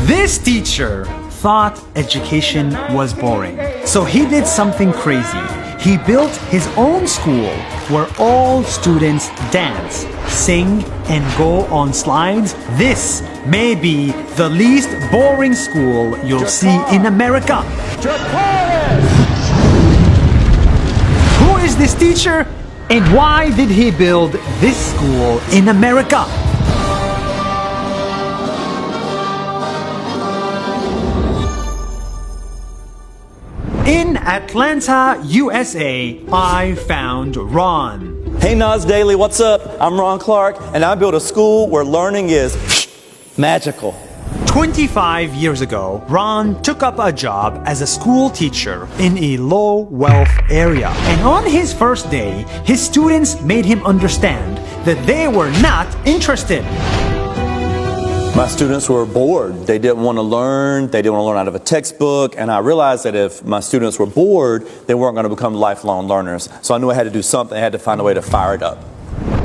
This teacher thought education was boring, so he did something crazy. He built his own school where all students dance, sing, and go on slides. This may be the least boring school you'll see in America. Who is this teacher, and why did he build this school in America? In Atlanta, USA, I found Ron. Hey Nas Daily, what's up? I'm Ron Clark, and I built a school where learning is magical. 25 years ago, Ron took up a job as a school teacher in a low-wealth area. And on his first day, his students made him understand that they were not interested. My students were bored. They didn't want to learn. They didn't want to learn out of a textbook. And I realized that if my students were bored, they weren't going to become lifelong learners. So I knew I had to do something. I had to find a way to fire it up.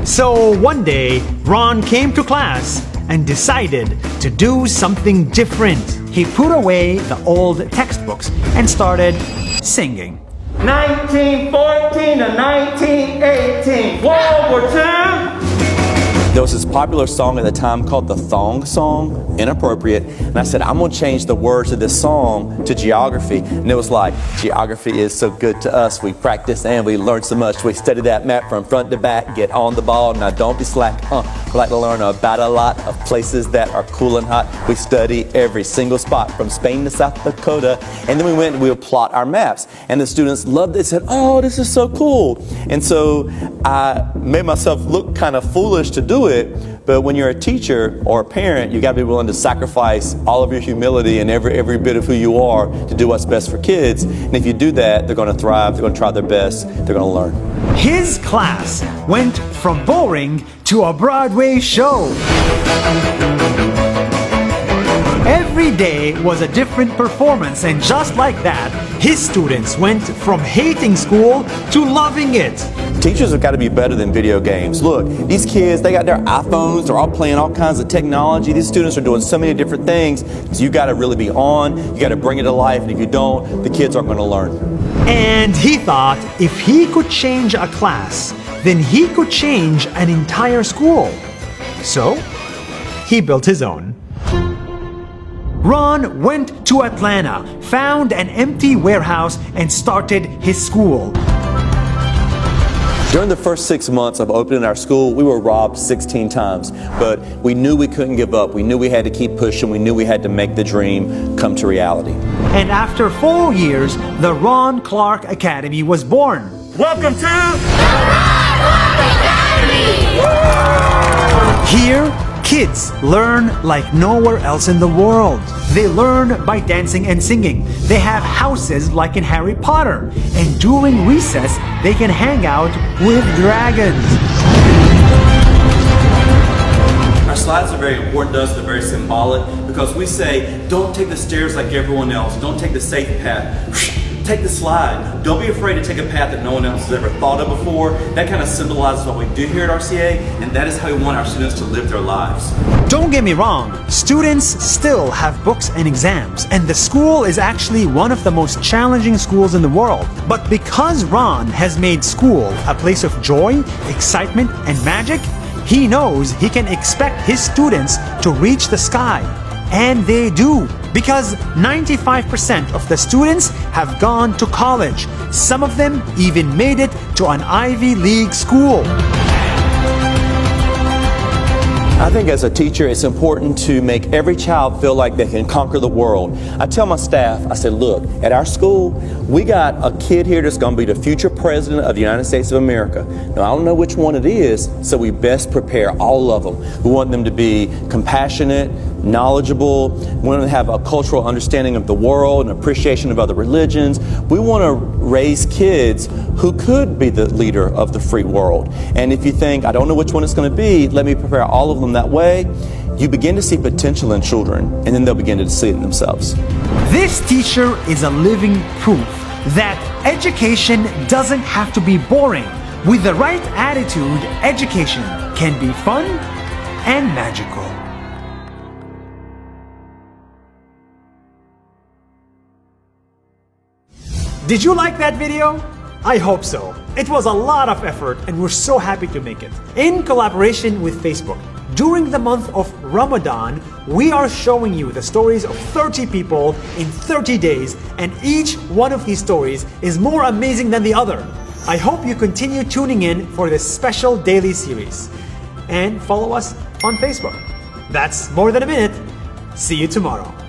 So one day, Ron came to class and decided to do something different. He put away the old textbooks and started singing. 1914 to 1918, World War II. There was this popular song at the time called the Thong Song, inappropriate, and I said, I'm going to change the words of this song to geography. And it was like, geography is so good to us. We practice and we learn so much. We study that map from front to back, get on the ball, now don't be slack. We like to learn about a lot of places that are cool and hot. We study every single spot from Spain to South Dakota. And then we went and we would plot our maps. And the students loved it, said, oh, this is so cool. And so I made myself look kind of foolish to do it, but when you're a teacher or a parent, you got to be willing to sacrifice all of your humility and every bit of who you are to do what's best for kids. And if you do that, they're going to thrive, they're going to try their best, they're going to learn. His class went from boring to a Broadway show. Every day was a different performance, and just like that, his students went from hating school to loving it. Teachers have got to be better than video games. Look, these kids, they got their iPhones, they're all playing all kinds of technology. These students are doing so many different things, so you got to really be on, you got to bring it to life, and if you don't, the kids aren't going to learn. And he thought if he could change a class, then he could change an entire school. So, he built his own. Ron went to Atlanta, found an empty warehouse, and started his school. During the first 6 months of opening our school, we were robbed 16 times, but we knew we couldn't give up. We knew we had to keep pushing. We knew we had to make the dream come to reality. And after 4 years, the Ron Clark Academy was born. Welcome to Here, kids learn like nowhere else in the world. They learn by dancing and singing. They have houses like in Harry Potter. And during recess, they can hang out with dragons. Our slides are very important to us. They're very symbolic because we say, don't take the stairs like everyone else. Don't take the safe path. Take the slide. Don't be afraid to take a path that no one else has ever thought of before. That kind of symbolizes what we do here at RCA, and that is how we want our students to live their lives. Don't get me wrong, students still have books and exams, and the school is actually one of the most challenging schools in the world. But because Ron has made school a place of joy, excitement, and magic, he knows he can expect his students to reach the sky. And they do, because 95% of the students have gone to college. Some of them even made it to an Ivy League school. I think as a teacher, it's important to make every child feel like they can conquer the world. I tell my staff, I said, look, at our school, we got a kid here that's going to be the future president of the United States of America. Now, I don't know which one it is, so we best prepare all of them. We want them to be compassionate, knowledgeable. We want them to have a cultural understanding of the world and appreciation of other religions. We want to raise kids who could be the leader of the free world. And if you think, I don't know which one it's going to be, let me prepare all of them that way, you begin to see potential in children, and then they'll begin to see it in themselves. This teacher is a living proof that education doesn't have to be boring. With the right attitude, education can be fun and magical. Did you like that video? I hope so. It was a lot of effort and we're so happy to make it. In collaboration with Facebook, during the month of Ramadan, we are showing you the stories of 30 people in 30 days, and each one of these stories is more amazing than the other. I hope you continue tuning in for this special daily series. And follow us on Facebook. That's more than a minute. See you tomorrow.